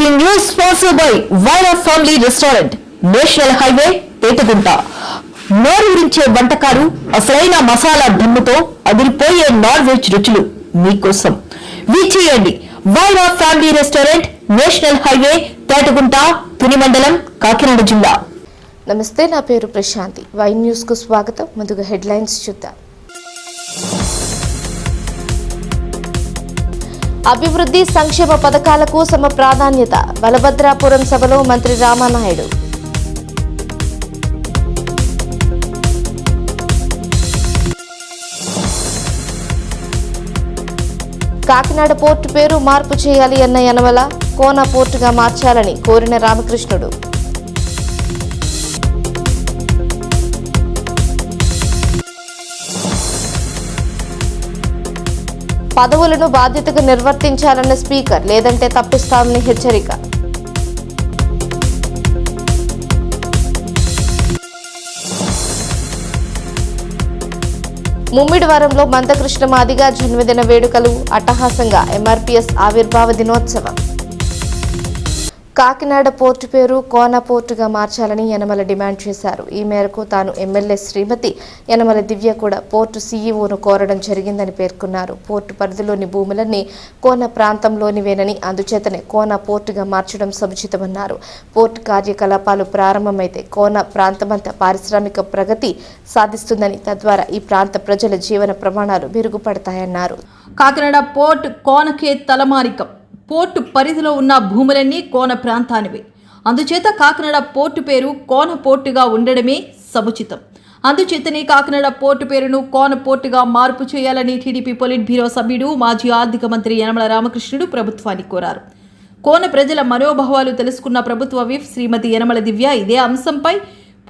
ఈ news sponsored by Vaira family restaurant, national highway, Etagunta. నోరూరించే వంటకాలు, అసలైన మసాలా ధమ్ముతో అదిరిపోయే నాన్ వెజ్ రుచులు మీకోసం. విచ్చేయండి Vaira family restaurant, national highway, Etagunta, Tuni మండలం, కాకినాడ జిల్లా. నమస్తే, నా పేరు ప్రశాంతి. వై న్యూస్ కు స్వాగతం. ముందుగా హెడ్లైన్స్ చూద్దాం. అభివృద్ధి సంక్షేమ పథకాలకు సమ ప్రాధాన్యత. బలభద్రాపురం సభలో మంత్రి రామానాయుడు. కాకినాడ పోర్టు పేరు మార్పు చేయాలి అన్న యనమల, కోన పోర్టుగా మార్చాలని కోరిన రామకృష్ణుడు. పదవులను బాధ్యతగా నిర్వర్తించాలన్న స్పీకర్, లేదంటే తప్పిస్తామని హెచ్చరిక. ముమ్మిడివరంలో మందకృష్ణ మాదిగ జన్మదిన వేడుకలు అట్టహాసంగా. ఎంఆర్పీఎస్ ఆవిర్భావ దినోత్సవం. కాకినాడ పోర్టు పేరు కోన పోర్టుగా మార్చాలని యనమల డిమాండ్ చేశారు. ఈ మేరకు తాను ఎమ్మెల్యే శ్రీమతి యనమల దివ్య కూడా పోర్టు సీఈఓను కోరడం జరిగిందని పేర్కొన్నారు. పోర్టు పరిధిలోని భూములన్నీ కోన ప్రాంతంలోనివేనని, అందుచేతనే కోన పోర్టుగా మార్చడం సముచితమన్నారు. పోర్టు కార్యకలాపాలు ప్రారంభమైతే కోన ప్రాంతమంతా పారిశ్రామిక ప్రగతి సాధిస్తుందని, తద్వారా ఈ ప్రాంత ప్రజల జీవన ప్రమాణాలు మెరుగుపడతాయన్నారు. కాకినాడ పోర్టు కోనకే తలమానికం. పోర్టు పరిధిలో ఉన్న భూములన్నీ కోన ప్రాంతానివే. అందుచేత కాకినాడ పోర్టు పేరు కోన పోర్టుగా ఉండడమే సముచితం. అందుచేతనే కాకినాడ పోర్టు పేరును కోన పోర్టుగా మార్పు చేయాలని టీడీపీ పొలిట్ బ్యూరో సభ్యుడు, మాజీ ఆర్థిక మంత్రి యనమల రామకృష్ణుడు ప్రభుత్వాన్ని కోరారు. కోన ప్రజల మనోభావాలు తెలుసుకున్న ప్రభుత్వ విప్ శ్రీమతి యనమల దివ్య ఇదే అంశంపై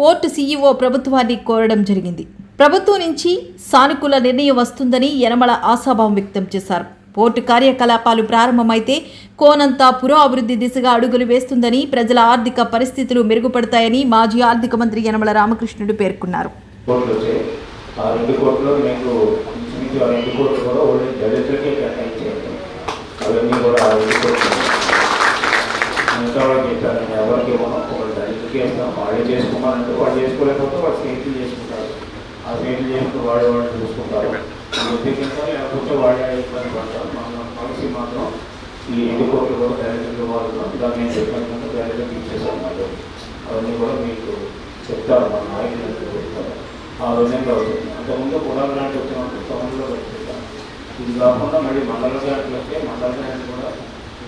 పోర్టు సీఈఓ ప్రభుత్వాన్ని కోరడం జరిగింది. ప్రభుత్వం నుంచి సానుకూల నిర్ణయం వస్తుందని యనమల ఆశాభావం వ్యక్తం చేశారు. పోర్టు కార్యకలాపాలు ప్రారంభమైతే కోనంతా పురోభివృద్ధి దిశగా అడుగులు వేస్తుందని, ప్రజల ఆర్థిక పరిస్థితులు మెరుగుపడతాయని మాజీ ఆర్థిక మంత్రి యనమల రామకృష్ణుడు పేర్కొన్నారు. లేకపోతే వాళ్ళే ఇబ్బంది పడతారు. మన పాలసీ మాత్రం ఈ 2 కోట్లు కూడా డైరెక్ట్గా వాళ్ళు దాన్ని నేను చెప్పినట్టు డైరెక్ట్గా ఇచ్చేసాను. అవన్నీ కూడా మీకు చెప్తారు, మన నాయకులు చెప్తారు. ఆ విధంగా అవుతుంది. అంతకుముందు పొలాలు లాంటి వచ్చినప్పుడు టౌన్లో పెట్టేస్తాను. ఇది కాకుండా మళ్ళీ మండల బ్యాంకులు వస్తే మండల బ్యాంకు కూడా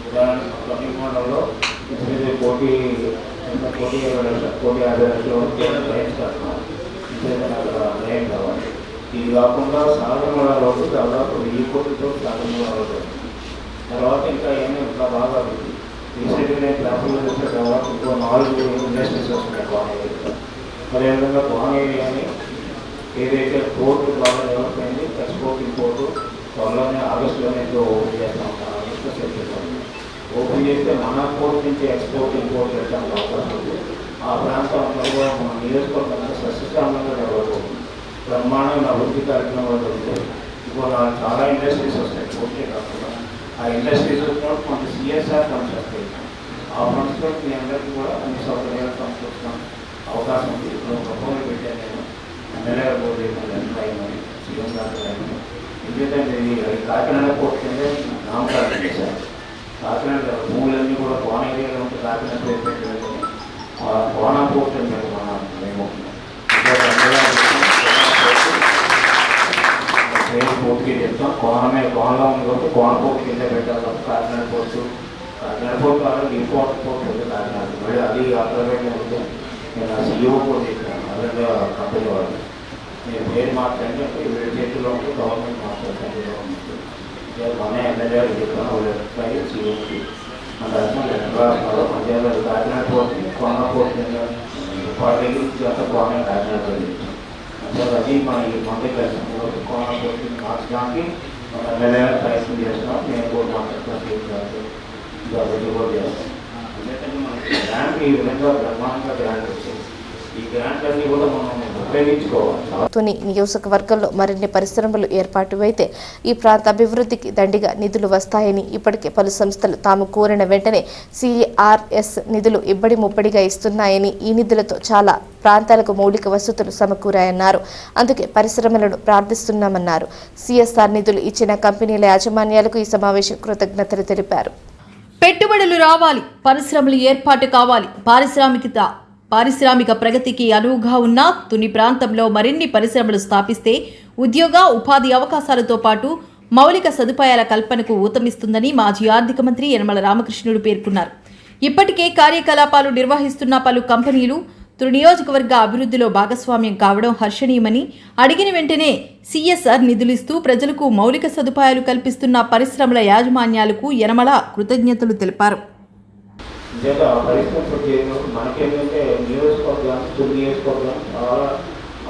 ఉదాహరణకు ప్రతి మండలంలో కోటి 50 లక్షలు రైన్స్ కట్టినాం. ఇంకేదైనా రైన్ కావాలి. ఇది కాకుండా సాగరమూల రోడ్డు దాదాపు 1000 కోట్లతో సాగరమూల రోడ్డు. తర్వాత ఇంకా ఏమీ ఇంకా బాగా రీసెంట్గా నేను పేపర్లో చూసిన తర్వాత ఇంకో 4 ఇండస్ట్రీస్ వస్తున్నాయి కోన ఏరియా. అదేవిధంగా కోన ఏరియాని ఏదైతే పోర్టు బాగా డెవలప్ అయింది, ఎక్స్పోర్ట్ ఇంపోర్టు త్వరలోనే ఆగస్టులోనే ఓపెన్ చేస్తూ ఉంటాను. ఆగస్టులో సెట్ చేస్తాను. ఓపెన్ చేస్తే మన పోర్టు నుంచి ఎక్స్పోర్ట్ ఇంపోర్ట్ పెట్టడానికి అవకాశం ఉంది. ఆ ప్రాంతంలో కూడా మన నియోజకవర్గంగా సస్యశ్యామలంగా డెవలప్ అవుతుంది. బ్రహ్మాండమైన అభివృద్ధి కార్యక్రమాలు జరుగుతాయి. ఇప్పుడు చాలా ఇండస్ట్రీస్ వస్తాయి. పోర్టే కాకుండా ఆ ఇండస్ట్రీస్ వచ్చినప్పుడు మనకి సిఎస్ఆర్ ఫండ్స్ వస్తాయి. ఆ ఫండ్స్తో మీ అందరికీ కూడా అన్ని సౌకర్యాలు సమకూర్చడం అవకాశం ఉంది. ఇప్పుడు ప్రపోజల్ పెట్టాను నేను ఎమ్మెల్యే బోర్డు అయిపోయింది, సీఎం గారు అయిపోయింది. ఎందుకంటే ఇది కాకినాడ పోర్టు కింద నామకరణం చేశారు. కాకినాడ భూములన్నీ కూడా కోన ఏరియాలో ఉంటే కాకినాడ పేరు పెట్టారు. కోన పోర్టు అని మేము పోర్టుకి చెప్తాం. కోనలో ఉంది కాబట్టి కోన పోర్టు కింద పెట్టాలి. కాకినాడ పోర్టు వాళ్ళకి ఇంపార్టెంట్ పోర్టు ఉంది కాకినాడ. మళ్ళీ అది అప్రవేట్ అయితే నేను సీఈఓ కూడా చెప్పాను. అదే కంపెనీ వాళ్ళు నేను పేరు మార్చండి అంటే వీళ్ళ చేతిలో ఉంటే గవర్నమెంట్ మాట్లాడుతుంది. మన ఎమ్మెల్యే చెప్పాను వాళ్ళు సీఈఓకి మన రాష్ట్రం లెటర్ రాస్తున్నారు. పంజాబ్ కాకినాడ పోర్టు కోన పోర్టు కింద పార్టీకి అంతా కోన కాకినాడ అది మన ఈ మంత్రి కలిసి కోన పోర్టు మార్చడానికి మన ఎమ్మెల్యే ప్రయత్నం చేస్తున్నాం. నేను కూడా మాట్లాడుతున్నాను కాబట్టి కూడా చేస్తాం. ఎందుకంటే మనకి గ్రాంట్ ఈ విధంగా బ్రహ్మాండంగా గ్రాంట్ వచ్చేది. ఈ గ్రాంట్ అన్నీ కూడా మనం ఉపయోగించుకోవాలి. తుని నియోజకవర్గంలో మరిన్ని పరిశ్రమలు ఏర్పాటు అయితే ఈ ప్రాంత అభివృద్ధికి దండిగా నిధులు వస్తాయని, ఇప్పటికే పలు సంస్థలు తాము కోరిన వెంటనే CRS నిధులు ఇబ్బడి ముబ్బడిగా ఇస్తున్నాయని, ఈ నిధులతో చాలా ప్రాంతాలకు మౌలిక వసతులు సమకూరాయన్నారు. అందుకే పరిశ్రమలను ప్రార్థిస్తున్నామన్నారు. CSR నిధులు ఇచ్చిన కంపెనీల యాజమాన్యాలకు ఈ సమావేశం కృతజ్ఞతలు తెలిపారు. పెట్టుబడులు రావాలి, పరిశ్రమలు ఏర్పాటు కావాలి. పారిశ్రామిక ప్రగతికి అనువుగా ఉన్న తుని ప్రాంతంలో మరిన్ని పరిశ్రమలు స్థాపిస్తే ఉద్యోగ ఉపాధి అవకాశాలతో పాటు మౌలిక సదుపాయాల కల్పనకు ఊతమిస్తుందని మాజీ ఆర్థిక మంత్రి యనమల రామకృష్ణుడు పేర్కొన్నారు. ఇప్పటికే కార్యకలాపాలు నిర్వహిస్తున్న పలు కంపెనీలు తుని నియోజకవర్గ అభివృద్ధిలో భాగస్వామ్యం కావడం హర్షణీయమని, అడిగిన వెంటనే CSR నిధులిస్తూ ప్రజలకు మౌలిక సదుపాయాలు కల్పిస్తున్న పరిశ్రమల యాజమాన్యాలకు యనమల కృతజ్ఞతలు తెలిపారు. మనకేంటంటే నియోజకవర్గం చాలా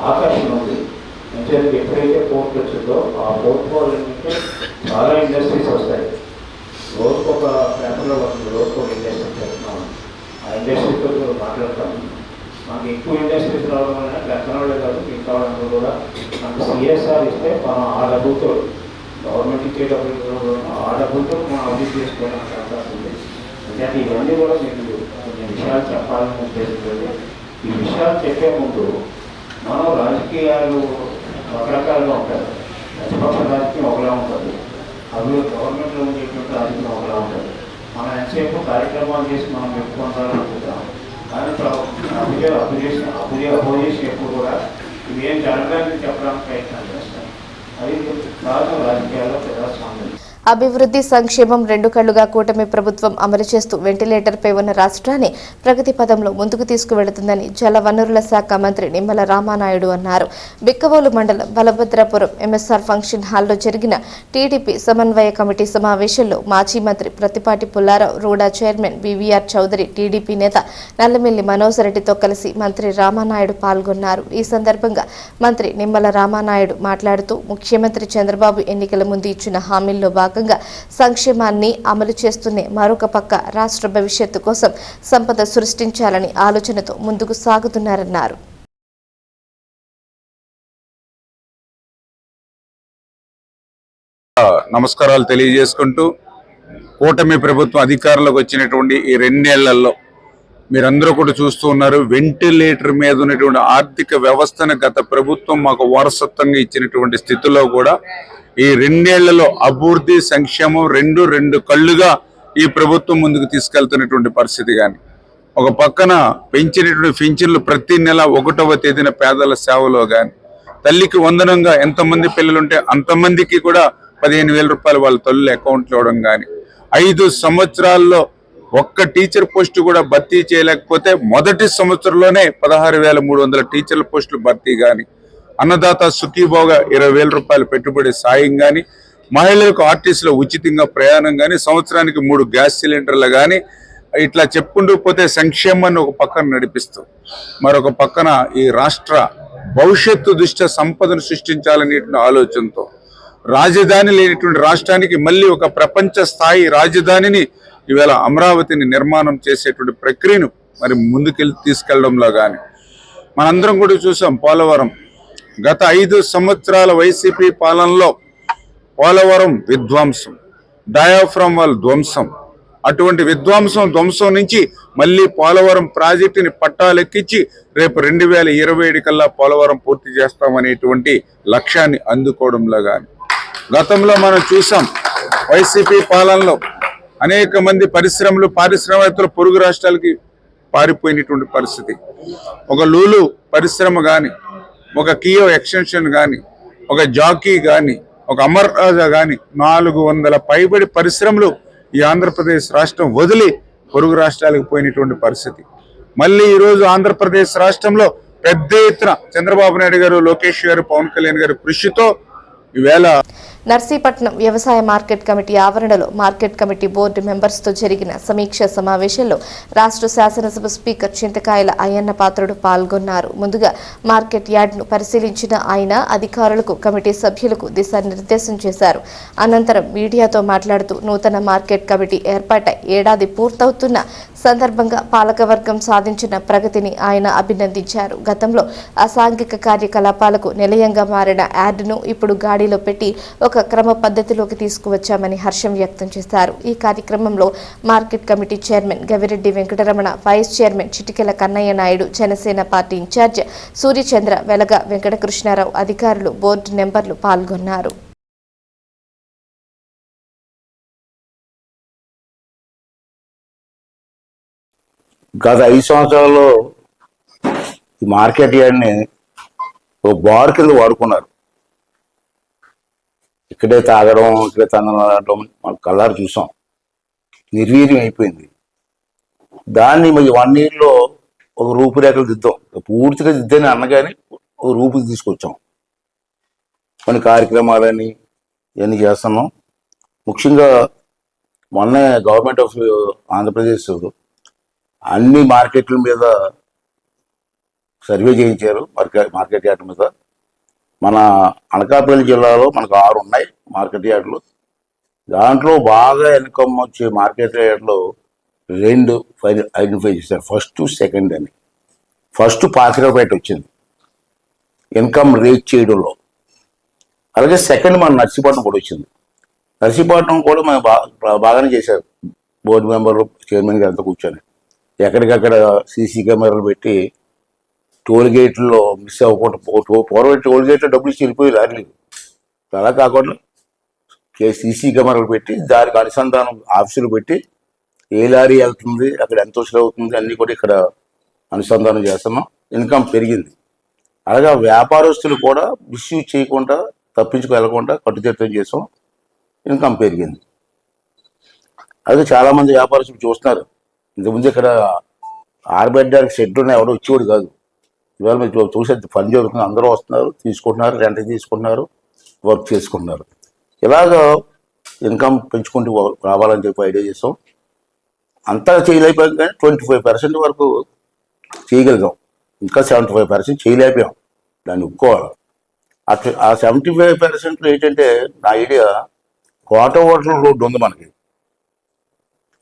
ఆకర్షణ ఉంది. ఎప్పుడైతే పోర్ట్ వచ్చిందో ఆ పోర్ట్ వల్ల ఏంటంటే చాలా ఇండస్ట్రీస్ వస్తాయి. రోజుకొక పేపర్లో వస్తుంది, రోజుకొక ఇండస్ట్రీ చేస్తున్నాము. ఆ ఇండస్ట్రీతో మాట్లాడతాము. మాకు ఎక్కువ ఇండస్ట్రీస్ రావడం వల్ల లెక్కనోళ్ళే కాదు, ఇంకా వాళ్ళందరూ కూడా మనకు CSR ఇస్తే మనం ఆ డబ్బులతో, గవర్నమెంట్ ఇచ్చే డబ్బులు ఆ డబ్బులతో మనం అభివృద్ధి చేసుకోవడానికి అవకాశం ఉంది. అంటే ఇవన్నీ కూడా మీకు కొన్ని విషయాలు చెప్పాలని ఉద్దేశించండి. ఈ విషయాలు చెప్పే ముందు మనం రాజకీయాలు రకరకాలుగా ఉంటాయి. ప్రతిపక్ష రాజకీయం ఒకలా ఉంటుంది, అవి గవర్నమెంట్లో ఉండేటువంటి రాజకీయం ఒకలా ఉంటుంది. మనం ఎంతసేపు కార్యక్రమాలు చేసి మనం పెట్టుకుంటారనుకుంటాం. కానీ అపోజిషన్ ఎప్పుడు కూడా ఇవేం జరగడానికి చెప్పడానికి ప్రయత్నం చేస్తాం. అది కాదు రాజకీయాల్లో ప్రజాస్వామ్యం. అభివృద్ధి సంక్షేమం రెండు కళ్లుగా కూటమి ప్రభుత్వం అమలు చేస్తూ వెంటిలేటర్పై ఉన్న రాష్ట్రాన్ని ప్రగతి పదంలో ముందుకు తీసుకువెళుతుందని జలవనరుల శాఖ మంత్రి నిమ్మల రామానాయుడు అన్నారు. బిక్కవోలు మండలం బలభద్రాపురం MSR ఫంక్షన్ హాల్లో జరిగిన టీడీపీ సమన్వయ కమిటీ సమావేశంలో మాజీ మంత్రి Prathipati Pullarao, Ruda chairman BVR Chowdary, TDP నేత నల్లమిల్లి మనోజ్ రెడ్డితో కలిసి మంత్రి రామానాయుడు పాల్గొన్నారు. ఈ సందర్భంగా మంత్రి నిమ్మల రామానాయుడు మాట్లాడుతూ ముఖ్యమంత్రి చంద్రబాబు ఎన్నికల ముందు ఇచ్చిన హామీల్లో భాగంగా సంక్షేమాన్ని అమలు చేస్తూనే మరొక పక్క రాష్ట్ర భవిష్యత్తు కోసం సంపద సృష్టించాలని ఆలోచనతో ముందుకు సాగుతున్నారన్నారు. నమస్కారాలు తెలియజేసుకుంటూ, కూటమి ప్రభుత్వం అధికారంలోకి వచ్చినటువంటి ఈ 2 నెలల్లో మీరందరూ కూడా చూస్తూ ఉన్నారు. వెంటిలేటర్ మీద ఉన్నటువంటి ఆర్థిక వ్యవస్థను గత ప్రభుత్వం మాకు వారసత్వంగా ఇచ్చినటువంటి స్థితిలో కూడా ఈ 2 నెలల్లో అభివృద్ధి సంక్షేమం రెండు కళ్ళుగా ఈ ప్రభుత్వం ముందుకు తీసుకెళ్తున్నటువంటి పరిస్థితి. కానీ ఒక పక్కన పెంచినటువంటి పింఛన్లు ప్రతి నెల 1వ తేదీన పేదల సేవలో కానీ, తల్లికి వందనంగా ఎంతమంది పిల్లలుంటే అంతమందికి కూడా 15,000 రూపాయలు వాళ్ళ తల్లుల అకౌంట్లో ఇవ్వడం కానీ, 5 సంవత్సరాల్లో ఒక్క టీచర్ పోస్టు కూడా భర్తీ చేయలేకపోతే మొదటి సంవత్సరంలోనే 16,300 టీచర్ల పోస్టులు భర్తీ కానీ, అన్నదాత సుఖీభోగా 20,000 రూపాయలు పెట్టుబడి సాయం కానీ, మహిళలకు ఆర్టీసీలో ఉచితంగా ప్రయాణం కానీ, సంవత్సరానికి 3 గ్యాస్ సిలిండర్లు కానీ, ఇట్లా చెప్పుకుంటూ పోతే సంక్షేమాన్ని ఒక పక్కన నడిపిస్తూ మరొక పక్కన ఈ రాష్ట్ర భవిష్యత్తు దృష్ట్యా సంపదను సృష్టించాలనే ఆలోచనతో రాజధాని లేనటువంటి రాష్ట్రానికి మళ్ళీ ఒక ప్రపంచ స్థాయి రాజధానిని ఈవేళ అమరావతిని నిర్మాణం చేసేటువంటి ప్రక్రియను మరి ముందుకెళ్ళి తీసుకెళ్లడంలో కానీ, మనందరం కూడా చూసాం పోలవరం గత 5 సంవత్సరాల వైసీపీ పాలనలో పోలవరం విధ్వంసం, డయాఫ్రమ్ వాల్ ధ్వంసం, అటువంటి ధ్వంసం నుంచి మళ్ళీ పోలవరం ప్రాజెక్టుని పట్టాలెక్కించి రేపు 2027 కల్లా పోలవరం పూర్తి చేస్తామనేటువంటి లక్ష్యాన్ని అందుకోవడంలో కానీ, గతంలో మనం చూసాం వైసీపీ పాలనలో అనేక మంది పారిశ్రామికవేత్తలు పొరుగు రాష్ట్రాలకి పారిపోయినటువంటి పరిస్థితి. ఒక లూలు పరిశ్రమ కానీ, ఒక కియో ఎక్స్టెన్షన్ కానీ, ఒక జాకీ కానీ, ఒక అమర్ రాజా కానీ 400 పైబడి పరిశ్రమలు ఈ ఆంధ్రప్రదేశ్ రాష్ట్రం వదిలి పొరుగు రాష్ట్రాలకు పోయినటువంటి పరిస్థితి. మళ్ళీ ఈరోజు ఆంధ్రప్రదేశ్ రాష్ట్రంలో పెద్ద ఎత్తున చంద్రబాబు నాయుడు గారు, లోకేష్ గారు, పవన్ కళ్యాణ్ గారు కృషితో ఈవేళ నర్సీపట్నం వ్యవసాయ మార్కెట్ కమిటీ ఆవరణలో మార్కెట్ కమిటీ బోర్డు మెంబర్స్తో జరిగిన సమీక్ష సమావేశంలో రాష్ట్ర శాసనసభ స్పీకర్ చింతకాయల అయ్యన్న పాత్రుడు పాల్గొన్నారు. ముందుగా మార్కెట్ యార్డ్ను పరిశీలించిన ఆయన అధికారులకు, కమిటీ సభ్యులకు దిశానిర్దేశం చేశారు. అనంతరం మీడియాతో మాట్లాడుతూ నూతన మార్కెట్ కమిటీ ఏర్పాటై ఏడాది పూర్తవుతున్న సందర్భంగా పాలకవర్గం సాధించిన ప్రగతిని ఆయన అభినందించారు. గతంలో అసాంఘిక కార్యకలాపాలకు నిలయంగా మారిన యార్డును ఇప్పుడు గాడిలో పెట్టి ఒక క్రమ పద్ధతిలోకి తీసుకువచ్చామని హర్షం వ్యక్తం చేశారు. ఈ కార్యక్రమంలో market committee chairman Gavireddy Venkataramana, vice chairman Chitikela Kannayya Naidu, Janasena party incharge Suryachandra, Velaga Venkatakrishnarao, అధికారులు, బోర్డు మెంబర్లు పాల్గొన్నారు. గత 5 సంవత్సరాల్లో ఈ మార్కెట్ యార్డ్ని ఓ బార్ కింద వాడుకున్నారు. ఇక్కడే తాగడం, ఇక్కడే తందడం మన కళ్ళారు చూసాం. నిర్వీర్యం అయిపోయింది. దాన్ని మరి 1 yearలో ఒక రూపురేఖలు దిద్దాం. పూర్తిగా దిద్దని అన్నగాని ఒక రూపు తీసుకొచ్చాం. కొన్ని కార్యక్రమాలని ఇవన్నీ చేస్తున్నాం. ముఖ్యంగా మొన్నే గవర్నమెంట్ ఆఫ్ ఆంధ్రప్రదేశ్ అన్ని మార్కెట్ల మీద సర్వే చేయించారు. మార్కెట్ యార్డ్ మీద మన అనకాపల్లి జిల్లాలో మనకు 6 ఉన్నాయి మార్కెట్ యార్డులు. దాంట్లో బాగా ఇన్కమ్ వచ్చే మార్కెట్ యార్డ్లో 2 ఐడెంటిఫై చేశారు. ఫస్ట్, సెకండ్ అని. ఫస్ట్ పాతికపేట వచ్చింది ఇన్కమ్ రేట్ చేయడంలో. అలాగే సెకండ్ మన నర్సీపట్నం కూడా వచ్చింది. నర్సీపట్నం కూడా మనం బాగానే చేశారు. బోర్డు మెంబర్లు, చైర్మన్ గారు అంతా కూర్చొని ఎక్కడికక్కడ సీసీ కెమెరాలు పెట్టి టోల్ గేట్లో మిస్ అవ్వకుండా, పూర్వం టోల్ గేట్లో డబ్బులు ఇచ్చి వెళ్ళిపోయి లారీలు, అలా కాకుండా సీసీ కెమెరాలు పెట్టి దానికి అనుసంధానం ఆఫీసులు పెట్టి ఏ లారీ వెళ్తుంది, అక్కడ ఎంత వసూలు అవుతుంది అన్నీ కూడా ఇక్కడ అనుసంధానం చేస్తున్నాం. ఇన్కమ్ పెరిగింది. అలాగే వ్యాపారస్తులు కూడా మిస్యూజ్ చేయకుండా, తప్పించుకు వెళ్లకుండా కట్టుదిట్టం చేసాం. ఇన్కమ్ పెరిగింది. అలాగే చాలామంది వ్యాపారస్తులు చూస్తున్నారు. ఇంతకుముందు ఇక్కడ ఆర్బెడ్డానికి షెడ్ ఉన్నాయి, ఎవడో వచ్చేవాడు కాదు. ఇవాళ మీరు చూసే పని జరుగుతుంది. అందరూ వస్తున్నారు, తీసుకుంటున్నారు, రెంట్ తీసుకుంటున్నారు, వర్క్ చేసుకుంటున్నారు. ఇలాగ ఇన్కమ్ పెంచుకుంటూ రావాలని చెప్పి ఐడియా చేసాం. అంతా చేయలేకపోయాం, కానీ 25% వరకు చేయగలిగాం. ఇంకా 75% చేయలేకపోయాం. దాన్ని ఒప్పుకోవాలి. ఆ 75% ఏంటంటే నా ఐడియా, కోట హోటల్ రోడ్డు ఉంది మనకి,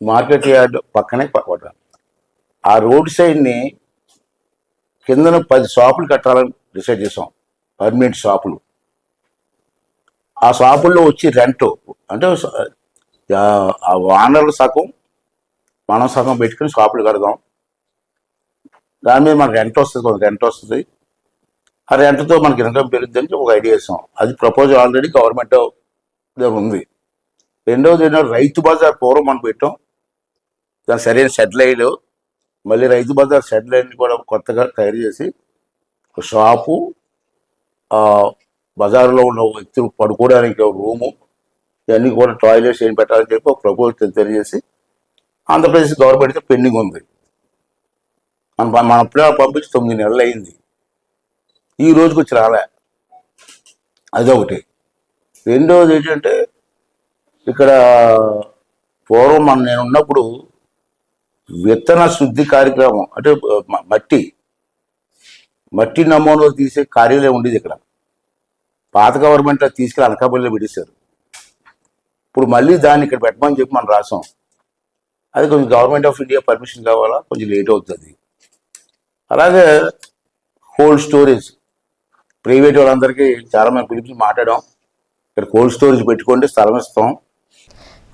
మార్కెట్ యార్డ్ పక్కనే కోట. ఆ రోడ్ సైడ్ని కిందన 10 షాపులు కట్టాలని డిసైడ్ చేసాం, పర్మనెంట్ షాపులు. ఆ షాపుల్లో వచ్చి రెంట్ అంటే ఆ ఓనర్లు సగం, మనం సగం పెట్టుకుని షాపులు కడదాం. దాని మీద మనకు రెంట్ వస్తుంది, కొంత రెంట్ వస్తుంది. ఆ రెంట్తో మనకి ఇన్కమ్ పెరుగుద్దని ఒక ఐడియా చేసాం. అది ప్రపోజల్ ఆల్రెడీ గవర్నమెంట్ దగ్గర ఉంది. రెండవది ఏంటంటే రైతు బజార్ పూర్వం మనం పెట్టాం. దాని సరైన షెడ్ లైన్లు, మళ్ళీ రైతు బజార్ షెడ్ లైన్ కూడా కొత్తగా తయారు చేసి ఒక షాపు, బజార్లో ఉన్న వ్యక్తులు పడుకోవడానికి ఒక రూము, ఇవన్నీ కూడా టాయిలెట్స్ ఏం పెట్టాలని చెప్పి ఒక ప్రపోజల్ తెలియజేసి ఆంధ్రప్రదేశ్ గవర్నమెంట్తో పెండింగ్ ఉంది. మన అప్పుడే పంపించి 9 నెలలు అయింది. ఈ రోజుకి వచ్చి రాలే. అదొకటి. రెండవది ఏంటంటే, ఇక్కడ పూర్వం నేను ఉన్నప్పుడు విత్తన శుద్ధి కార్యక్రమం అంటే మట్టి నమూనాలు తీసే కార్యాలయం ఉండేది ఇక్కడ. పాత గవర్నమెంట్లో తీసుకెళ్ళి అనకాపల్లిలో పెట్టేశారు. ఇప్పుడు మళ్ళీ దాన్ని ఇక్కడ పెట్టమని చెప్పి మనం రాసాం. అది కొంచెం గవర్నమెంట్ ఆఫ్ ఇండియా పర్మిషన్ కావాలా, కొంచెం లేట్ అవుతుంది. అలాగే కోల్డ్ స్టోరేజ్, ప్రైవేట్ వాళ్ళందరికీ చాలా మంది పిలిపించి మాట్లాడాం. ఇక్కడ కోల్డ్ స్టోరేజ్ పెట్టుకోండి, స్థలం ఇస్తాం.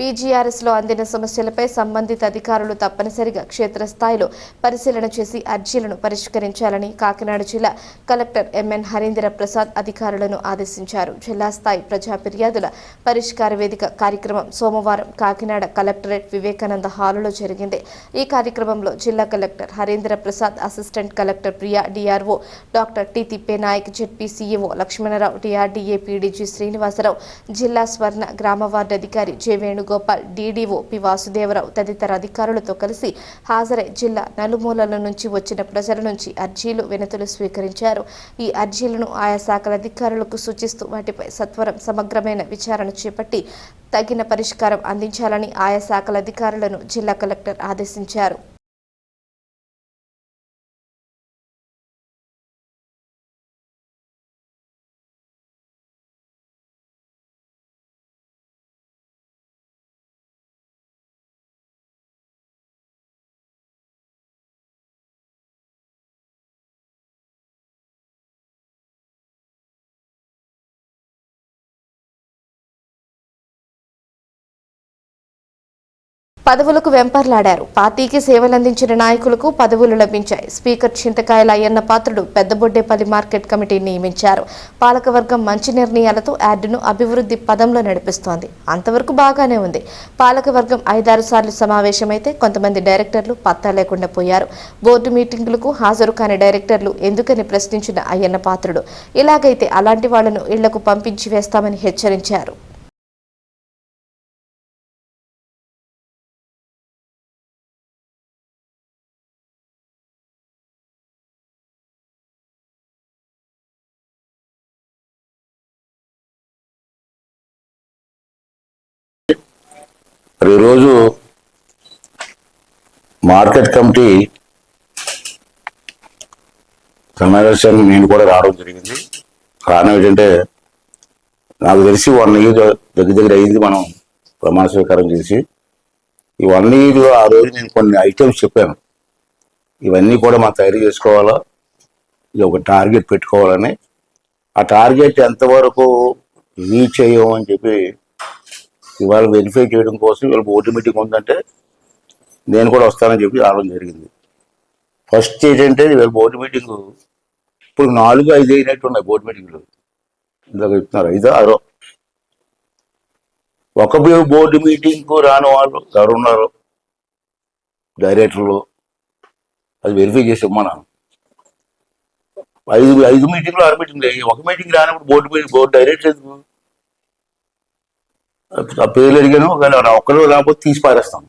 పీజీఆర్ఎస్లో అందిన సమస్యలపై సంబంధిత అధికారులు తప్పనిసరిగా క్షేత్రస్థాయిలో పరిశీలన చేసి అర్జీలను పరిష్కరించాలని కాకినాడ జిల్లా కలెక్టర్ ఎంఎన్ హరీంద్ర ప్రసాద్ అధికారులను ఆదేశించారు. జిల్లా స్థాయి ప్రజా ఫిర్యాదుల పరిష్కార వేదిక కార్యక్రమం సోమవారం కాకినాడ కలెక్టరేట్ వివేకానంద హాలులో జరిగింది. ఈ కార్యక్రమంలో జిల్లా collector Harindra Prasad, assistant collector Priya, DRO doctor T Thippenayak, ZP CEO Lakshmanarao, DRDA PDG Srinivasarao, జిల్లా స్వర్ణ గ్రామ వార్డు అధికారి J Venugopal, Venugopal, DDO P Vasudevarao తదితర అధికారులతో కలిసి హాజరై జిల్లా నలుమూలల నుంచి వచ్చిన ప్రజల నుంచి అర్జీలు, వినతులు స్వీకరించారు. ఈ అర్జీలను ఆయా శాఖల అధికారులకు సూచిస్తూ వాటిపై సత్వరం సమగ్రమైన విచారణ చేపట్టి తగిన పరిష్కారం అందించాలని ఆయా శాఖల అధికారులను జిల్లా కలెక్టర్ ఆదేశించారు. పదవులకు వెంపర్లాడారు. పార్టీకి సేవలందించిన నాయకులకు పదవులు లభించాయి. స్పీకర్ చింతకాయల అయ్యన్న పాత్రుడు పెద్దబొడ్డేపల్లి మార్కెట్ కమిటీని నియమించారు. పాలకవర్గం మంచి నిర్ణయాలతో యార్డును అభివృద్ధి పదంలో నడిపిస్తోంది. అంతవరకు బాగానే ఉంది. పాలకవర్గం 5-6 సార్లు సమావేశమైతే కొంతమంది డైరెక్టర్లు పత్తా లేకుండా పోయారు. బోర్డు మీటింగులకు హాజరు కాని డైరెక్టర్లు ఎందుకని ప్రశ్నించిన అయ్యన్న పాత్రుడు, ఇలాగైతే అలాంటి వాళ్లను ఇళ్లకు పంపించి వేస్తామని హెచ్చరించారు. ఈరోజు మార్కెట్ కమిటీ సమావేశానికి నేను కూడా రావడం జరిగింది. కారణం ఏంటంటే నాకు తెలిసి 1 ఇయర్ దగ్గర అయింది మనం ప్రమాణ స్వీకారం చేసి. ఈ 1 ఇయర్ ఆ రోజు నేను కొన్ని ఐటమ్స్ చెప్పాను. ఇవన్నీ కూడా మనం తయారు చేసుకోవాలా, ఇది ఒక టార్గెట్ పెట్టుకోవాలని. ఆ టార్గెట్ ఎంతవరకు రీచ్ అయ్యామని చెప్పి ఇవాళ వెరిఫై చేయడం కోసం ఇవాళ బోర్డు మీటింగ్ ఉందంటే నేను కూడా వస్తానని చెప్పి రావడం జరిగింది. ఫస్ట్ ఏంటంటే ఇవాళ బోర్డు మీటింగ్ ఇప్పుడు 4-5 అయినట్టు ఉన్నాయి బోర్డు మీటింగ్లు. ఇందాక చెప్తున్నారు 5-6. ఒక బోర్డు మీటింగ్కు రాని వాళ్ళు ఎవరు ఉన్నారు డైరెక్టర్లు, అది వెరిఫై చేసి ఇమ్మన్నాను. 5 మీటింగ్లు 6 మీటింగ్లు, ఒక మీటింగ్ రానప్పుడు బోర్డు డైరెక్టర్ ఎందుకు? ఆ పేర్లు అడిగాను, ఒక్కరు రాకపోతే తీసి పారేస్తాం.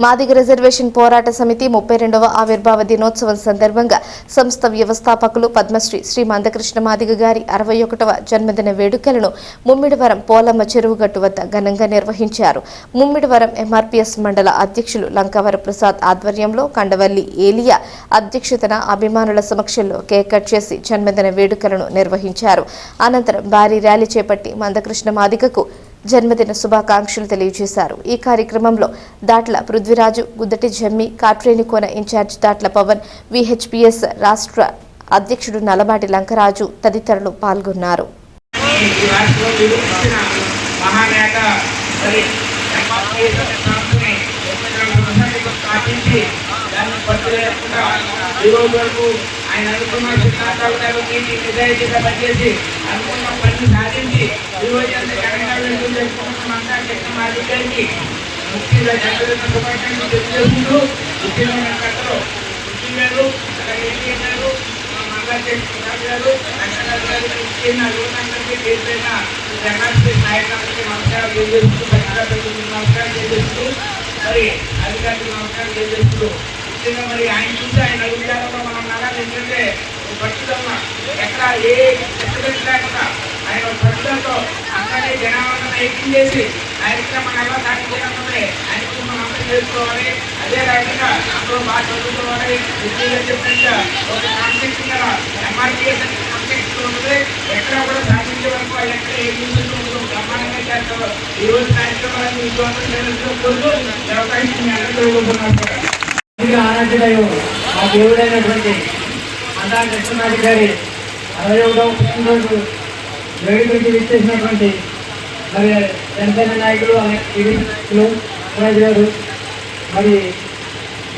మాదిగ రిజర్వేషన్ పోరాట సమితి 32వ ఆవిర్భావ దినోత్సవం సందర్భంగా సంస్థ వ్యవస్థాపకులు పద్మశ్రీ శ్రీ మందకృష్ణ మాదిగ గారి 61వ జన్మదిన వేడుకలను ముమ్మిడివరం పోలమ్మ చెరువుగట్టు వద్ద ఘనంగా నిర్వహించారు. ముమ్మిడివరం ఎంఆర్పీఎస్ మండల అధ్యక్షులు లంకవర ప్రసాద్ ఆధ్వర్యంలో కండవల్లి ఏలియా అధ్యక్షతన అభిమానుల సమక్షంలో కేక్ కట్ చేసి జన్మదిన వేడుకలను నిర్వహించారు. అనంతరం భారీ ర్యాలీ చేపట్టి మందకృష్ణ మాదిగకు జన్మదిన శుభాకాంక్షలు తెలియజేశారు. ఈ కార్యక్రమంలో దాట్ల పృథ్వీరాజు, గుద్దటి జమ్మి, కాట్రేనికోన ఇన్ఛార్జ్ దాట్ల పవన్, విహెచ్పిఎస్ రాష్ట్ర అధ్యక్షుడు నలబాటి లంకరాజు తదితరులు పాల్గొన్నారు. ఈ రోజు వరకు ఆయన అనుకున్న సిద్ధాంతాలు నిజాయితీగా పనిచేసి అనుకున్న పని సాధించి ఈ రోజు ఘనంగా చేసుకుంటున్నామంతా మాదిగ గారికి ముఖ్యంగా జన్మదిన శుభాకాంక్షలు తెలియజేసుకుంటూ ముఖ్యమైన కథలు గారు గారు నాయకులకి నమస్కారం తెలియజేస్తూ నమస్కారం తెలియజేస్తూ మరి అధికారులకు నమస్కారం తెలియజేస్తూ ముఖ్యంగా మరి ఆయన చూసి ఆయన అడుగుజాలలో మనం నగాలి ఏంటంటే పట్టుదల ఎక్కడ ఏ ఎక్స్పీరియన్స్ లేకుండా ఆయన పట్టుదలతో అక్కడే జనాలను ఐక్యం చేసి ఆయన మనం ఎలా సాధించాలంటే ఆయనకు మనం అర్థం చేసుకోవాలి. అదే రకంగా అందరూ బాగా చదువుకోవాలి. విద్యగా చెప్పినట్టుగా ఒక కాన్సెప్ట్ గల ఎంఆర్పీఎస్ కాన్సెప్ట్ ఉంటుంది. ఎక్కడ కూడా సాధించే వరకు ఎక్కడ ఏ న్యూస్ బ్రహ్మాండంగా చేస్తారు. ఈ రోజు కార్యక్రమాలను విశ్వాసం కోరుతూ అవకాశం అందరూ ఆరాధ్యుడయ్యో ఆ దేవుడైనటువంటి మందా కృష్ణమాది గారి 61వ పుట్టినరోజు వేడుకకి విచ్చేసినటువంటి మరి జనసేన నాయకులు ప్రజలు మరి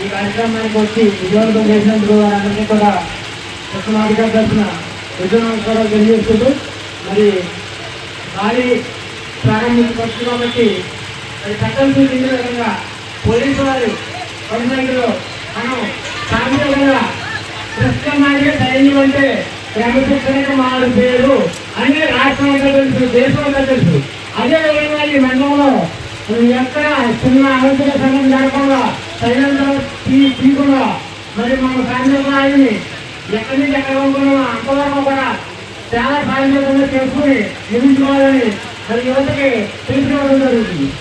ఈ కార్యక్రమానికి వచ్చి విజయవంతం చేసినందుకు వారందరినీ కూడా కృష్ణమాది గారి తరఫున విజయవంతం కూడా తెలియజేస్తూ మరి గాలి ప్రారంభించవచ్చు కాబట్టి మరి చట్టం సూచించిన విధంగా పోలీసు వారు పరిస్థితుల్లో మనం సాధించగల కృష్ణమాదిగా సైన్యం అంటే క్రమశిక్షణకు మారు పేరు అని రాష్ట్రంలో తెలుసు, దేశంలో తెలుసు. అదేవిధంగా ఈ మండలంలో ఎక్కడ చిన్న ఆలోచన సంఘం జరగకుండా సైలెంట్గా తీయకుండా మరి మన సాయంత్రం ఆయన్ని ఎక్కడి నుంచి ఎక్కడ అనుకున్నామో అంతవరకు కూడా చాలా సాయంత్రంగా చేసుకుని నిర్మించుకోవాలని మరి యువతకి తెలుసుకోవడం జరుగుతుంది.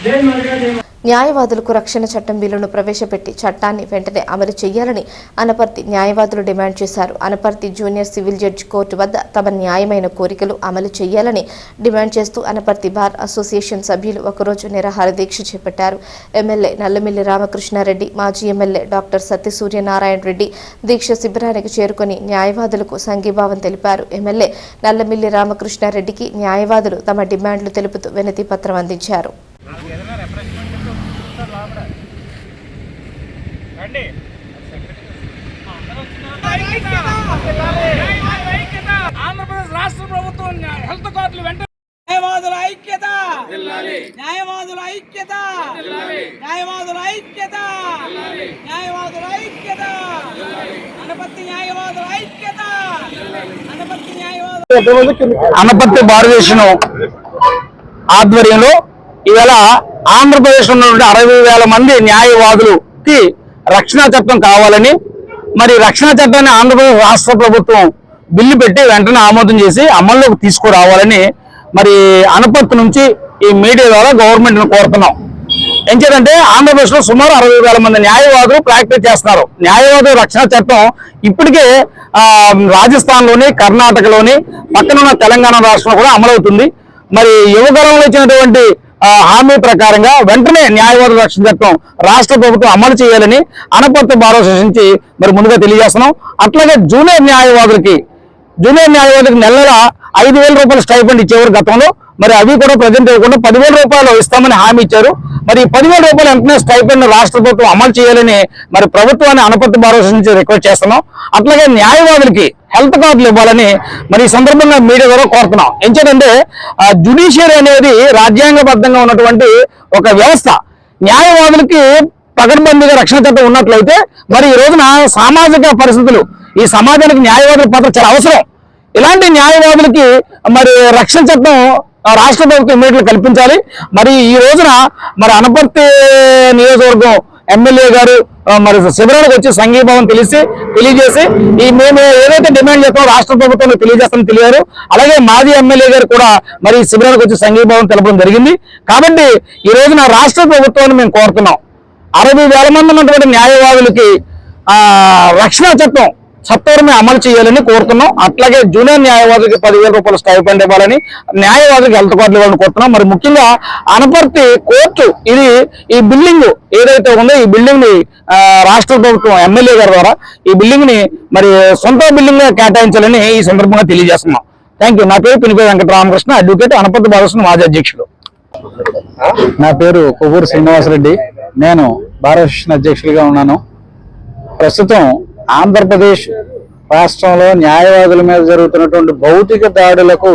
జై మరిగా న్యాయవాదులకు రక్షణ చట్టం బిల్లును ప్రవేశపెట్టి చట్టాన్ని వెంటనే అమలు చేయాలని అనపర్తి న్యాయవాదులు డిమాండ్ చేశారు. Anaparthi junior civil judge court వద్ద తమ న్యాయమైన కోరికలు అమలు చేయాలని డిమాండ్ చేస్తూ అనపర్తి బార్ అసోసియేషన్ సభ్యులు ఒకరోజు నిరాహార దీక్ష చేపట్టారు. ఎమ్మెల్యే నల్లమిల్లి రామకృష్ణారెడ్డి, మాజీ ఎమ్మెల్యే డాక్టర్ సత్యసూర్యనారాయణ రెడ్డి దీక్ష శిబిరానికి చేరుకుని న్యాయవాదులకు సంఘీభావం తెలిపారు. ఎమ్మెల్యే నల్లమిల్లి రామకృష్ణారెడ్డికి న్యాయవాదులు తమ డిమాండ్లు తెలుపుతూ వినతి పత్రం అందించారు. ఆంధ్రప్రదేశ్ రాష్ట్ర ప్రభుత్వం హెల్త్ కార్డులు వెంటనే న్యాయవాదుల ఐక్యత, న్యాయవాదుల ఐక్యత, న్యాయవాదుల ఐక్యత, న్యాయవాదుల ఐక్యత, అనపర్తి న్యాయవాదుల ఐక్యత, అనపర్తి న్యాయవాదులు. అనపర్తి భారతదేశం ఆధ్వర్యంలో ఇవాళ ఆంధ్రప్రదేశ్ ఉన్నటువంటి 60,000 మంది న్యాయవాదులకి రక్షణ చట్టం కావాలని, మరి రక్షణ చట్టాన్ని ఆంధ్రప్రదేశ్ రాష్ట్ర ప్రభుత్వం బిల్లు పెట్టి వెంటనే ఆమోదం చేసి అమల్లోకి తీసుకురావాలని మరి అనపర్తి నుంచి ఈ మీడియా ద్వారా గవర్నమెంట్ ను కోరుతున్నాం. ఎంచేదంటే ఆంధ్రప్రదేశ్ లో సుమారు 60,000 మంది న్యాయవాదులు ప్రాక్టీస్ చేస్తున్నారు. న్యాయవాదుల రక్షణ చట్టం ఇప్పటికే రాజస్థాన్ లోని, కర్ణాటకలోని, పక్కనున్న తెలంగాణ రాష్ట్రంలో కూడా అమలవుతుంది. మరి యువకాలంలో ఇచ్చినటువంటి హామీ ప్రకారంగా వెంటనే న్యాయవాదుల రక్షణ చట్టం రాష్ట్ర ప్రభుత్వం అమలు చేయాలని అనపర్తి బార్ అసోసియేషన్ నుంచి మరి ముందుగా తెలియజేస్తున్నాం. అట్లాగే జూనియర్ న్యాయవాదులకి నెల 5,000 రూపాయల స్టైపెండ్ ఇచ్చేవారు గతంలో. మరి అవి కూడా ప్రజెంట్ ఇవ్వకుండా 10,000 రూపాయలు ఇస్తామని హామీ ఇచ్చారు. మరి 10,000 రూపాయలు వెంటనే స్టైపెండ్ రాష్ట్ర ప్రభుత్వం అమలు చేయాలని మరి ప్రభుత్వాన్ని అనపర్తి బార్ అసోసియేషన్ నుంచి రిక్వెస్ట్ చేస్తున్నాం. అట్లాగే న్యాయవాదులకి హెల్త్ కార్డులు ఇవ్వాలని మరి ఈ సందర్భంగా మీడియా ద్వారా కోరుతున్నాం. ఏంటంటే జ్యుడిషియరీ అనేది రాజ్యాంగబద్ధంగా ఉన్నటువంటి ఒక వ్యవస్థ. న్యాయవాదులకి పకడ్బందీగా రక్షణ చట్టం ఉన్నట్లయితే మరి ఈ రోజున సామాజిక పరిస్థితులు, ఈ సమాజానికి న్యాయవాదుల పాత్ర చాలా అవసరం. ఇలాంటి న్యాయవాదులకి మరి రక్షణ చట్టం రాష్ట్ర ప్రభుత్వం ఇమ్మీడియట్గా కల్పించాలి. మరి ఈ రోజున మరి అనపర్తి నియోజకవర్గం ఎమ్మెల్యే గారు మరి శిబిరానికి వచ్చి సంఘీభావం తెలియజేసి ఈ మేము ఏదైతే డిమాండ్ చేస్తామో రాష్ట్ర ప్రభుత్వంలో తెలియజేస్తామని తెలియారు. అలాగే మాజీ ఎమ్మెల్యే గారు కూడా మరి శిబిరానికి వచ్చి సంఘీభావం తెలపడం జరిగింది. కాబట్టి ఈ రోజున రాష్ట్ర ప్రభుత్వాన్ని మేము కోరుతున్నాం, 60,000 మంది ఉన్నటువంటి న్యాయవాదులకి రక్షణ చట్టం సత్వరమే అమలు చేయాలని కోరుతున్నాం. అట్లాగే జూనియర్ న్యాయవాదులకి 10,000 రూపాయల స్టైపెండ్ ఇవ్వాలని, న్యాయవాదులకి హెల్త్ కార్డులు ఇవ్వాలని కోరుతున్నాం. మరి ముఖ్యంగా అనపర్తి కోర్టు ఈ బిల్డింగ్ ఏదైతే ఉందో ఈ బిల్డింగ్ ని రాష్ట్ర ప్రభుత్వం ఎమ్మెల్యే గారి ద్వారా ఈ బిల్డింగ్ ని మరి సొంత బిల్డింగ్ గా కేటాయించాలని ఈ సందర్భంగా తెలియజేస్తున్నాం. Thank you. నా పేరు Pinipe Venkataramakrishna, advocate, Anaparthi bar association మాజీ అధ్యక్షుడు. నా పేరు కొవ్వూరు శ్రీనివాసరెడ్డి, నేను బార్ అసోసియేషన్ అధ్యక్షుడిగా ఉన్నాను. ప్రస్తుతం ఆంధ్రప్రదేశ్ రాష్ట్రంలో న్యాయవాదుల మీద జరుగుతున్నటువంటి భౌతిక దాడులకు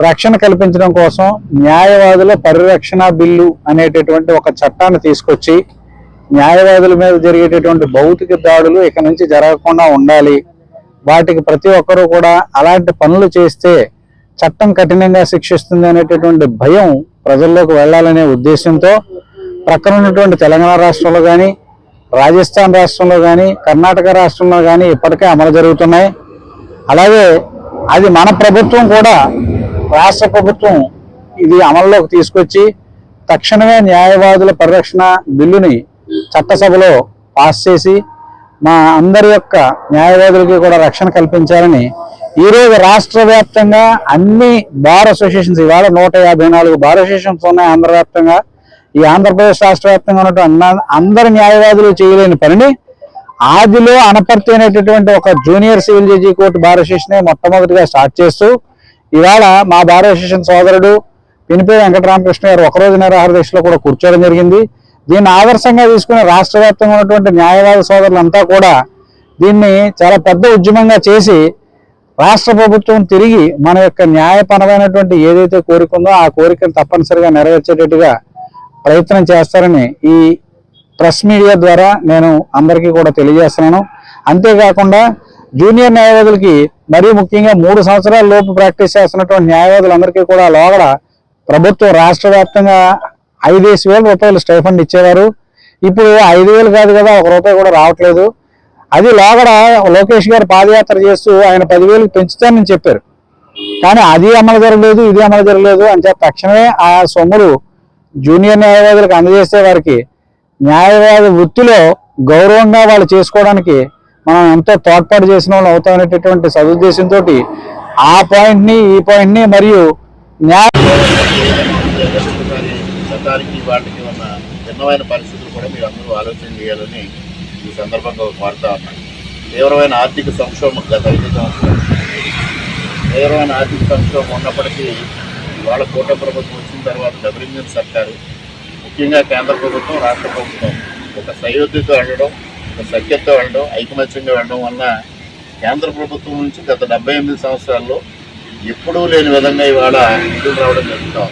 రక్షణ కల్పించడం కోసం న్యాయవాదుల పరిరక్షణ బిల్లు అనేటటువంటి ఒక చట్టాన్ని తీసుకొచ్చి న్యాయవాదుల మీద జరిగేటటువంటి భౌతిక దాడులు ఇక నుంచి జరగకుండా ఉండాలి, వాటికి ప్రతి ఒక్కరూ కూడా అలాంటి పనులు చేస్తే చట్టం కఠినంగా శిక్షిస్తుంది అనేటటువంటి భయం ప్రజల్లోకి వెళ్ళాలనే ఉద్దేశంతో ప్రక్కన ఉన్నటువంటి తెలంగాణ రాష్ట్రంలో కానీ, రాజస్థాన్ రాష్ట్రంలో కానీ, కర్ణాటక రాష్ట్రంలో కానీ ఇప్పటికే అమలు జరుగుతున్నాయి. అలాగే అది మన ప్రభుత్వం కూడా, రాష్ట్ర ప్రభుత్వం ఇది అమల్లోకి తీసుకొచ్చి తక్షణమే న్యాయవాదుల పరిరక్షణ బిల్లుని చట్టసభలో పాస్ చేసి మా అందరి యొక్క న్యాయవాదులకి కూడా రక్షణ కల్పించాలని ఈరోజు రాష్ట్ర వ్యాప్తంగా అన్ని బార్ అసోసియేషన్స్, ఇవాళ 154 బార్ అసోసియేషన్స్ ఉన్నాయి ఆంధ్ర వ్యాప్తంగా. ఈ ఆంధ్రప్రదేశ్ రాష్ట్ర వ్యాప్తంగా ఉన్నటువంటి అందరి న్యాయవాదులు చేయలేని పనిని ఆదిలో అనపర్తి అనేటటువంటి ఒక junior civil judge court bar association మొట్టమొదటిగా స్టార్ట్ చేస్తూ ఇవాళ మా బార్ అసోసియేషన్ సోదరుడు పినిపే వెంకటరామకృష్ణ గారు ఒకరోజు నిరాహార దీక్షలో కూడా కూర్చోవడం జరిగింది. దీన్ని ఆదర్శంగా తీసుకుని రాష్ట్ర వ్యాప్తంగా ఉన్నటువంటి న్యాయవాద సోదరులంతా కూడా దీన్ని చాలా పెద్ద ఉద్యమంగా చేసి రాష్ట్ర ప్రభుత్వం తిరిగి మన యొక్క న్యాయపరమైనటువంటి ఏదైతే కోరిక ఉందో ఆ కోరికను తప్పనిసరిగా నెరవేర్చేటట్టుగా ప్రయత్నం చేస్తారని ఈ ప్రెస్ మీడియా ద్వారా నేను అందరికీ కూడా తెలియజేస్తున్నాను. అంతేకాకుండా జూనియర్ న్యాయవాదులకి మరీ ముఖ్యంగా 3 సంవత్సరాల లోపు ప్రాక్టీస్ చేస్తున్నటువంటి న్యాయవాదులందరికీ కూడా లోగడ ప్రభుత్వం రాష్ట్ర వ్యాప్తంగా 5,000 రూపాయలు స్టైఫండ్ ఇచ్చేవారు. ఇప్పుడు 5,000 కాదు కదా, 1 రూపాయి కూడా రావట్లేదు. అది లోగడ లోకేష్ గారు పాదయాత్ర చేస్తూ ఆయన 10,000 పెంచుతానని చెప్పారు. కానీ అది అమలు జరగలేదు, ఇది అమలు జరగలేదు అని చెప్పి తక్షణమే ఆ సొమ్ములు జూనియర్ న్యాయవాదులకు అందజేస్తే వారికి న్యాయవాద వృత్తిలో గౌరవంగా వాళ్ళు చేసుకోవడానికి మనం ఎంతో తోడ్పాటు చేసిన వాళ్ళు అవుతామనేటటువంటి సదుద్దేశంతో ఆ పాయింట్ని ఈ పాయింట్ని మరియు చట్టానికి వాటికి ఉన్న భిన్నమైన పరిస్థితులు కూడా మీరు అందరూ ఆలోచన చేయాలని ఈ సందర్భంగా కోరుతా ఉన్నాను. తీవ్రమైన ఆర్థిక సంక్షోభం గత 5 సంవత్సరాలు తీవ్రమైన ఆర్థిక సంక్షోభం ఉన్నప్పటికీ ఇవాళ కూటమి ప్రభుత్వం వచ్చిన తర్వాత డబుల్ ఇంజిన్ సర్కారు, ముఖ్యంగా కేంద్ర ప్రభుత్వం, రాష్ట్ర ప్రభుత్వం ఒక సయోధ్యతో వెళ్ళడం, ఒక సఖ్యతతో వెళ్ళడం, ఐకమత్యంగా వెళ్ళడం వల్ల కేంద్ర ప్రభుత్వం నుంచి గత 78 సంవత్సరాల్లో ఎప్పుడూ లేని విధంగా ఇవాళ నిధులు రావడం జరుగుతాం.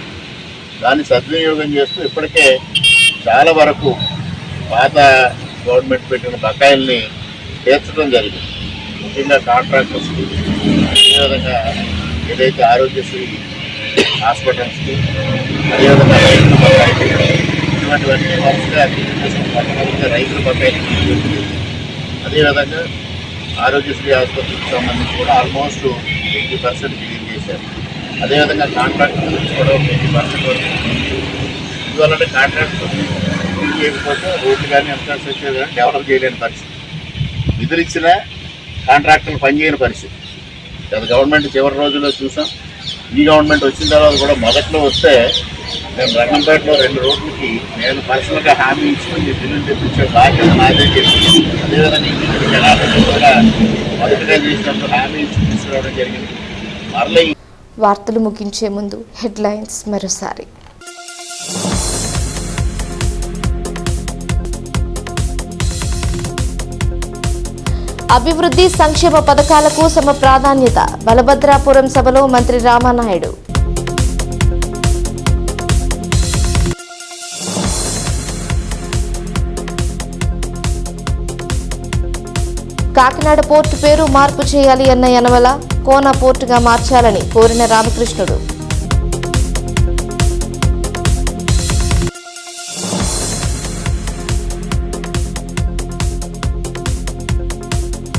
దాన్ని సద్వినియోగం చేస్తూ ఇప్పటికే చాలా వరకు పాత గవర్నమెంట్ పెట్టిన బకాయిల్ని తీర్చడం జరిగింది. ముఖ్యంగా కాంట్రాక్టర్స్కి, అదేవిధంగా ఏదైతే ఆరోగ్యశ్రీ హాస్పిటల్స్కి, అదేవిధంగా రైతుల బకాయిలు, ఇటువంటివన్నీ వరుసగా మొట్టమొదటిగా రైతుల బకాయిలు, అదేవిధంగా ఆరోగ్యశ్రీ ఆసుపత్రికి సంబంధించి కూడా ఆల్మోస్ట్ 80% క్లీన్ చేశారు. అదేవిధంగా కాంట్రాక్టర్ నుంచి కూడా 80% వరకు ఇవాళ కాంట్రాక్టర్ చేయకపోతే రోడ్లు కానీ ఇన్ఫ్రాస్ట్రక్చర్ కానీ డెవలప్ చేయలేని పరిస్థితి, నిధులు ఇచ్చినా కాంట్రాక్టర్లు పనిచేయని పరిస్థితి గత గవర్నమెంట్ చివరి రోజుల్లో చూసాం. ఈ గవర్నమెంట్ వచ్చిన తర్వాత కూడా మొదట్లో వస్తే నేను రంగంపేటలో 2 రోడ్లకి నేను పర్సనల్గా హామీ ఇచ్చుకుని మీ బిల్లులు తెప్పించే బాధ్యత నాదే చెప్పి, అదేవిధంగా ఇంటికి జనాభా కూడా మొదటిగా చేసినప్పుడు హామీ ఇచ్చి తీసుకురావడం జరిగింది. మరలా వార్తలు ముగించే ముందు హెడ్లైన్స్ మరోసారి. అభివృద్ధి సంక్షేమ పథకాలకు సమ ప్రాధాన్యత, బలభద్రాపురం సభలో మంత్రి రామానాయుడు. కాకినాడ పోర్టు పేరు మార్పు చేయాలి అన్న యనమల, కోన పోర్టుగా మార్చాలని కోరిన రామకృష్ణుడు.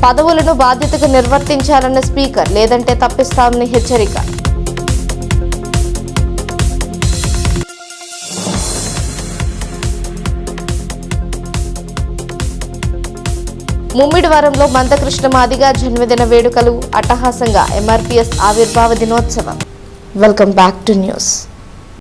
పదవులను బాధ్యతగా నిర్వర్తించాలన్న స్పీకర్, లేదంటే తప్పిస్తామని హెచ్చరిక. ముమ్మిడివరంలో మందకృష్ణ మాదిగ జన్మదిన వేడుకలు అట్టహాసంగా, ఎంఆర్పీఎస్ ఆవిర్భావ దినోత్సవం. Welcome back to news.